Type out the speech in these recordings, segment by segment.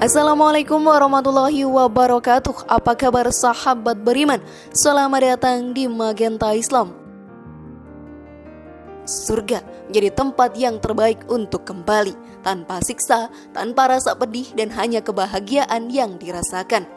Assalamualaikum warahmatullahi wabarakatuh. Apa kabar sahabat beriman? Selamat datang di Magenta Islam. Surga menjadi tempat yang terbaik untuk kembali, tanpa siksa, tanpa rasa pedih, dan hanya kebahagiaan yang dirasakan.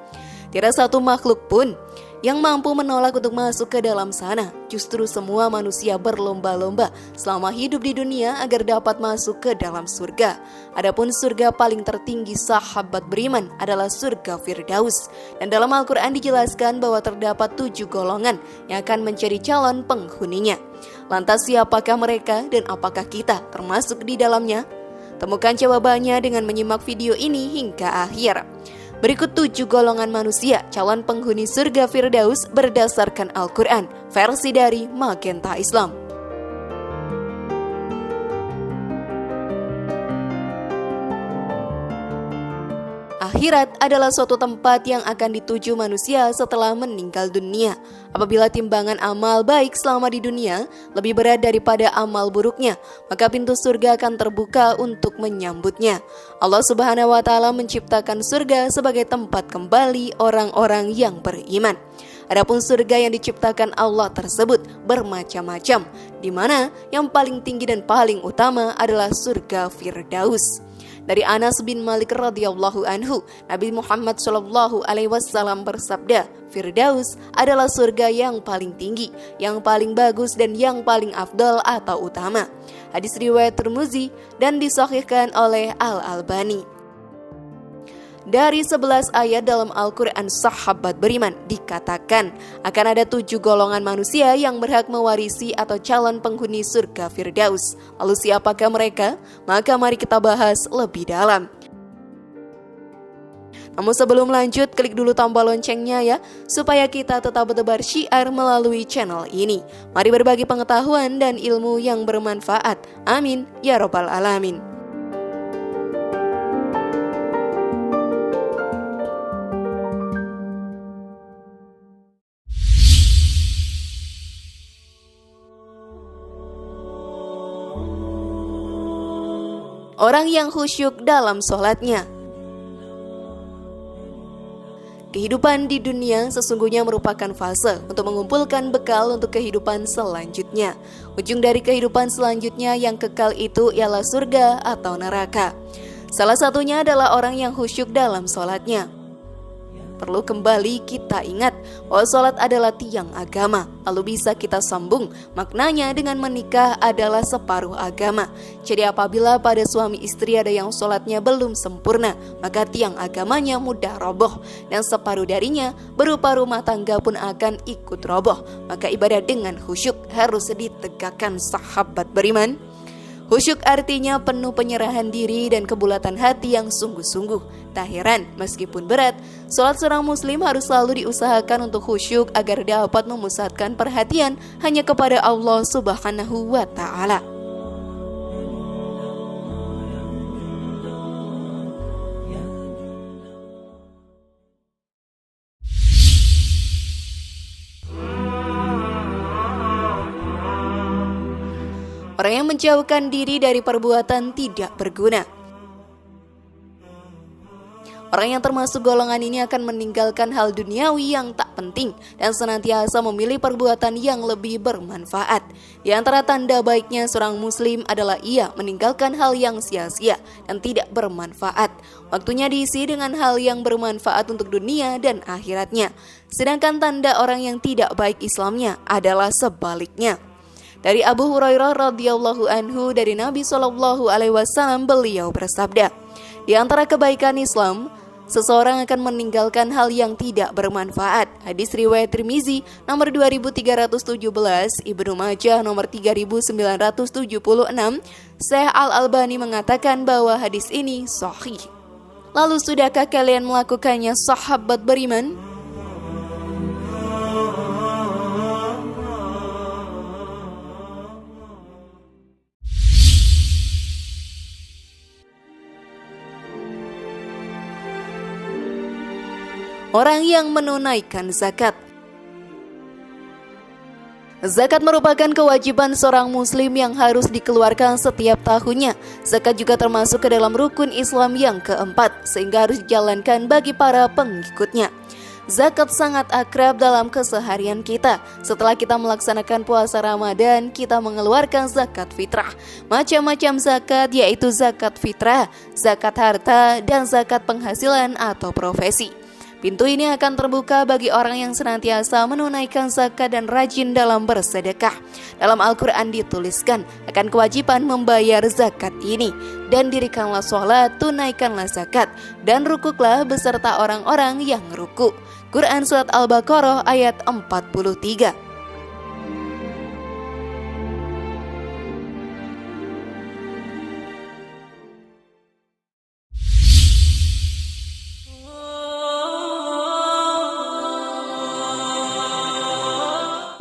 Tidak satu makhluk pun yang mampu menolak untuk masuk ke dalam sana. Justru semua manusia berlomba-lomba selama hidup di dunia agar dapat masuk ke dalam surga. Adapun surga paling tertinggi sahabat beriman adalah surga Firdaus. Dan dalam Al-Quran dijelaskan bahwa terdapat 7 golongan yang akan menjadi calon penghuninya. Lantas siapakah mereka dan apakah kita termasuk di dalamnya? Temukan jawabannya dengan menyimak video ini hingga akhir. Berikut 7 golongan manusia calon penghuni surga Firdaus berdasarkan Al-Quran, versi dari Magenta Islam. Akhirat adalah suatu tempat yang akan dituju manusia setelah meninggal dunia. Apabila timbangan amal baik selama di dunia lebih berat daripada amal buruknya, maka pintu surga akan terbuka untuk menyambutnya. Allah Subhanahu wa Ta'ala menciptakan surga sebagai tempat kembali orang-orang yang beriman. Adapun surga yang diciptakan Allah tersebut bermacam-macam, di mana yang paling tinggi dan paling utama adalah surga Firdaus. Dari Anas bin Malik radhiyallahu anhu, Nabi Muhammad sallallahu alaihi wasallam bersabda, Firdaus adalah surga yang paling tinggi, yang paling bagus dan yang paling afdal atau utama. Hadis riwayat Tirmizi dan disahihkan oleh Al-Albani. Dari 11 ayat dalam Al-Quran sahabat beriman dikatakan akan ada 7 golongan manusia yang berhak mewarisi atau calon penghuni surga Firdaus. Lalu siapakah mereka? Maka mari kita bahas lebih dalam. Namun sebelum lanjut, klik dulu tombol loncengnya ya, supaya kita tetap bertebar syiar melalui channel ini. Mari berbagi pengetahuan dan ilmu yang bermanfaat. Amin ya robbal alamin. Orang yang khusyuk dalam sholatnya. Kehidupan di dunia sesungguhnya merupakan fase untuk mengumpulkan bekal untuk kehidupan selanjutnya. Ujung dari kehidupan selanjutnya yang kekal itu ialah surga atau neraka. Salah satunya adalah orang yang khusyuk dalam sholatnya. Perlu kembali kita ingat bahwa sholat adalah tiang agama. Lalu bisa kita sambung maknanya dengan menikah adalah separuh agama. Jadi apabila pada suami istri ada yang sholatnya belum sempurna, maka tiang agamanya mudah roboh. Dan separuh darinya berupa rumah tangga pun akan ikut roboh. Maka ibadah dengan khusyuk harus ditegakkan sahabat beriman. Khusyuk artinya penuh penyerahan diri dan kebulatan hati yang sungguh-sungguh. Tak heran, meskipun berat, sholat seorang muslim harus selalu diusahakan untuk khusyuk agar dapat memusatkan perhatian hanya kepada Allah Subhanahu wa Ta'ala. Orang yang menjauhkan diri dari perbuatan tidak berguna. Orang yang termasuk golongan ini akan meninggalkan hal duniawi yang tak penting dan senantiasa memilih perbuatan yang lebih bermanfaat. Di antara tanda baiknya seorang muslim adalah ia meninggalkan hal yang sia-sia dan tidak bermanfaat. Waktunya diisi dengan hal yang bermanfaat untuk dunia dan akhiratnya. Sedangkan tanda orang yang tidak baik Islamnya adalah sebaliknya. Dari Abu Hurairah radhiyallahu anhu dari Nabi sallallahu alaihi wasallam, beliau bersabda, di antara kebaikan Islam, seseorang akan meninggalkan hal yang tidak bermanfaat. Hadis riwayat Tirmizi nomor 2317, Ibnu Majah nomor 3976. Syekh Al-Albani mengatakan bahwa hadis ini sahih. Lalu sudahkah kalian melakukannya sahabat beriman? Orang yang menunaikan zakat. Zakat merupakan kewajiban seorang muslim yang harus dikeluarkan setiap tahunnya. Zakat juga termasuk ke dalam rukun Islam yang keempat, sehingga harus dijalankan bagi para pengikutnya. Zakat sangat akrab dalam keseharian kita. Setelah kita melaksanakan puasa Ramadan, kita mengeluarkan zakat fitrah. Macam-macam zakat, yaitu zakat fitrah, zakat harta, dan zakat penghasilan atau profesi. Pintu ini akan terbuka bagi orang yang senantiasa menunaikan zakat dan rajin dalam bersedekah. Dalam Al-Quran dituliskan akan kewajiban membayar zakat ini. Dan dirikanlah sholat, tunaikanlah zakat, dan rukuklah beserta orang-orang yang ruku. Quran Surat Al-Baqarah ayat 43.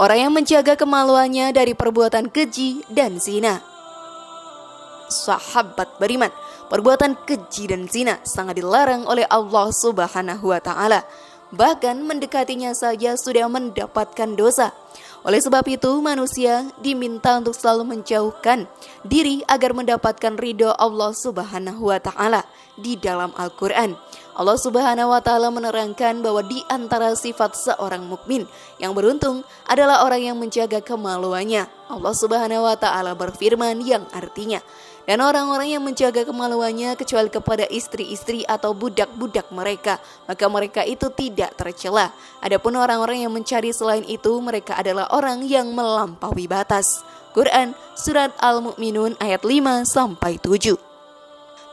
Orang yang menjaga kemaluannya dari perbuatan keji dan zina. Sahabat beriman, perbuatan keji dan zina sangat dilarang oleh Allah Subhanahu wa Ta'ala. Bahkan mendekatinya saja sudah mendapatkan dosa. Oleh sebab itu, manusia diminta untuk selalu menjauhkan diri agar mendapatkan ridho Allah Subhanahu wa Ta'ala. Di dalam Al-Quran, Allah Subhanahu wa Ta'ala menerangkan bahwa di antara sifat seorang mukmin yang beruntung adalah orang yang menjaga kemaluannya. Allah Subhanahu wa Ta'ala berfirman yang artinya, dan orang-orang yang menjaga kemaluannya kecuali kepada istri-istri atau budak-budak mereka, maka mereka itu tidak tercela. Adapun orang-orang yang mencari selain itu, mereka adalah orang yang melampaui batas. Quran Surat Al-Mu'minun ayat 5-7.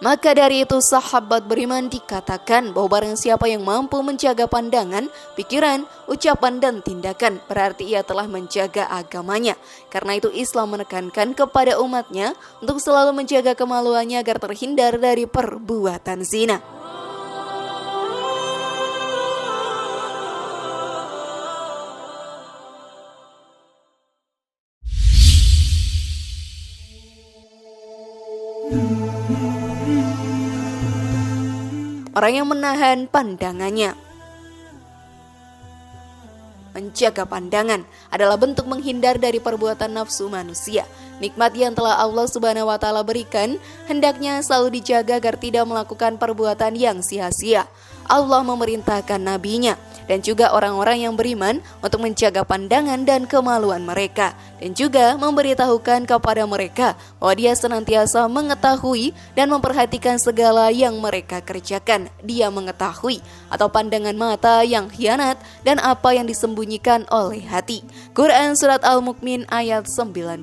Maka dari itu sahabat beriman dikatakan bahwa barang siapa yang mampu menjaga pandangan, pikiran, ucapan dan tindakan, berarti ia telah menjaga agamanya. Karena itu Islam menekankan kepada umatnya untuk selalu menjaga kemaluannya agar terhindar dari perbuatan zina. Orang yang menahan pandangannya. Menjaga pandangan adalah bentuk menghindar dari perbuatan nafsu manusia. Nikmat yang telah Allah Subhanahu wa Ta'ala berikan hendaknya selalu dijaga agar tidak melakukan perbuatan yang sia-sia. Allah memerintahkan nabinya dan juga orang-orang yang beriman untuk menjaga pandangan dan kemaluan mereka, dan juga memberitahukan kepada mereka bahwa dia senantiasa mengetahui dan memperhatikan segala yang mereka kerjakan. Dia mengetahui atau pandangan mata yang khianat dan apa yang disembunyikan oleh hati. Quran Surat Al-Mu'min ayat 19.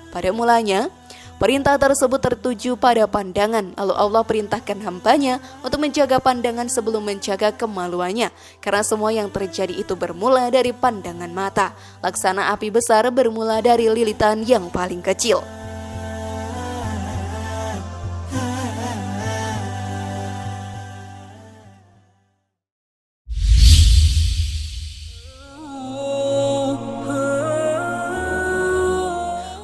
Pada mulanya, perintah tersebut tertuju pada pandangan, lalu Allah perintahkan hambanya untuk menjaga pandangan sebelum menjaga kemaluannya. Karena semua yang terjadi itu bermula dari pandangan mata. Laksana api besar bermula dari lilitan yang paling kecil.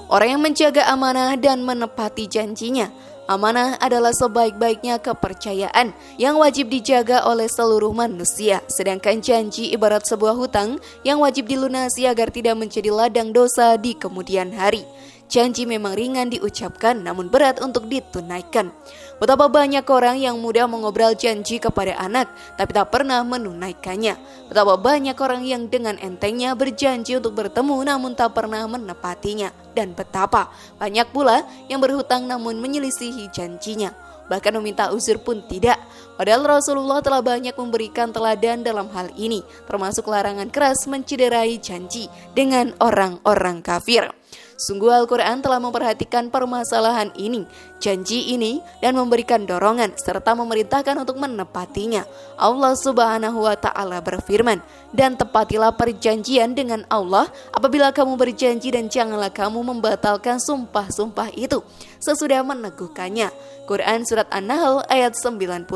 Orang yang menjaga amanah dan menepati janjinya. Amanah adalah sebaik-baiknya kepercayaan yang wajib dijaga oleh seluruh manusia. Sedangkan janji ibarat sebuah hutang yang wajib dilunasi agar tidak menjadi ladang dosa di kemudian hari. Janji memang ringan diucapkan namun berat untuk ditunaikan. Betapa banyak orang yang mudah mengobrol janji kepada anak tapi tak pernah menunaikannya. Betapa banyak orang yang dengan entengnya berjanji untuk bertemu namun tak pernah menepatinya. Dan betapa banyak pula yang berhutang namun menyelisihi janjinya, bahkan meminta uzur pun tidak. Padahal Rasulullah telah banyak memberikan teladan dalam hal ini, termasuk larangan keras mencederai janji dengan orang-orang kafir. Sungguh Al-Quran telah memperhatikan permasalahan ini, janji ini, dan memberikan dorongan serta memerintahkan untuk menepatinya. Allah Subhanahu wa Ta'ala berfirman, dan tepatilah perjanjian dengan Allah apabila kamu berjanji, dan janganlah kamu membatalkan sumpah-sumpah itu sesudah meneguhkannya. Quran Surat An-Nahl ayat 91.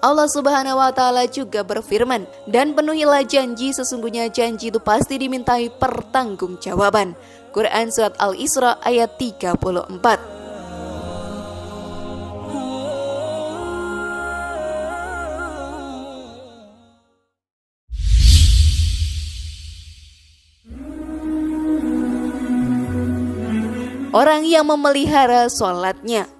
Allah Subhanahu wa Ta'ala juga berfirman, dan penuhilah janji, sesungguhnya janji itu pasti dimintai pertanggungjawaban. Quran Surat Al-Isra ayat 34. orang yang memelihara sholatnya.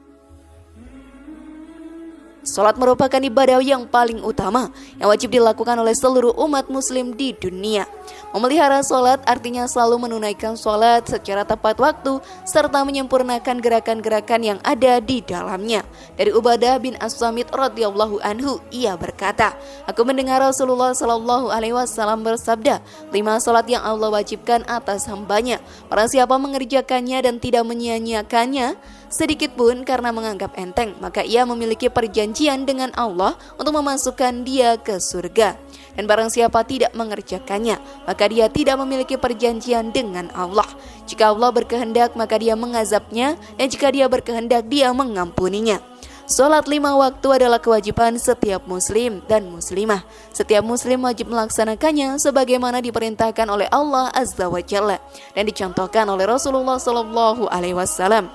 Sholat merupakan ibadah yang paling utama yang wajib dilakukan oleh seluruh umat muslim di dunia. Memelihara sholat artinya selalu menunaikan sholat secara tepat waktu serta menyempurnakan gerakan-gerakan yang ada di dalamnya. Dari Ubadah bin As-Samit radhiyallahu anhu, ia berkata, "Aku mendengar Rasulullah Shallallahu alaihi wasallam bersabda, 5 sholat yang Allah wajibkan atas hambanya. Para siapa mengerjakannya dan tidak menyia-nyiakannya sedikit pun karena menganggap enteng, maka ia memiliki perjanjian dengan Allah untuk memasukkan dia ke surga. Dan barang siapa tidak mengerjakannya, maka dia tidak memiliki perjanjian dengan Allah. Jika Allah berkehendak, maka dia mengazabnya, dan jika dia berkehendak, dia mengampuninya." Sholat 5 waktu adalah kewajiban setiap muslim dan muslimah. Setiap muslim wajib melaksanakannya sebagaimana diperintahkan oleh Allah Azza wa Jalla dan dicontohkan oleh Rasulullah Sallallahu alaihi wasallam.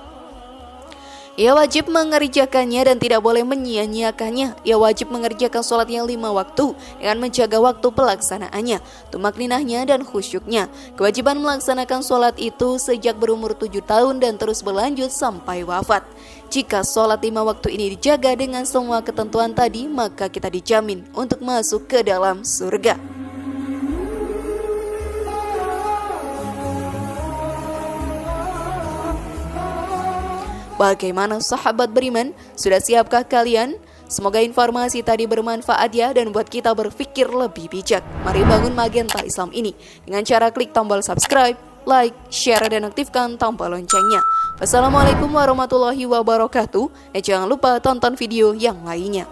Ia wajib mengerjakannya dan tidak boleh menyia-nyiakannya. Ia wajib mengerjakan sholat yang 5 waktu dengan menjaga waktu pelaksanaannya, tumakninahnya dan khusyuknya. Kewajiban melaksanakan sholat itu sejak berumur 7 tahun dan terus berlanjut sampai wafat. Jika sholat 5 waktu ini dijaga dengan semua ketentuan tadi, maka kita dijamin untuk masuk ke dalam surga. Bagaimana sahabat beriman? Sudah siapkah kalian? Semoga informasi tadi bermanfaat ya dan buat kita berpikir lebih bijak. Mari bangun Magenta Islam ini dengan cara klik tombol subscribe, like, share, dan aktifkan tombol loncengnya. Wassalamualaikum warahmatullahi wabarakatuh. Dan jangan lupa tonton video yang lainnya.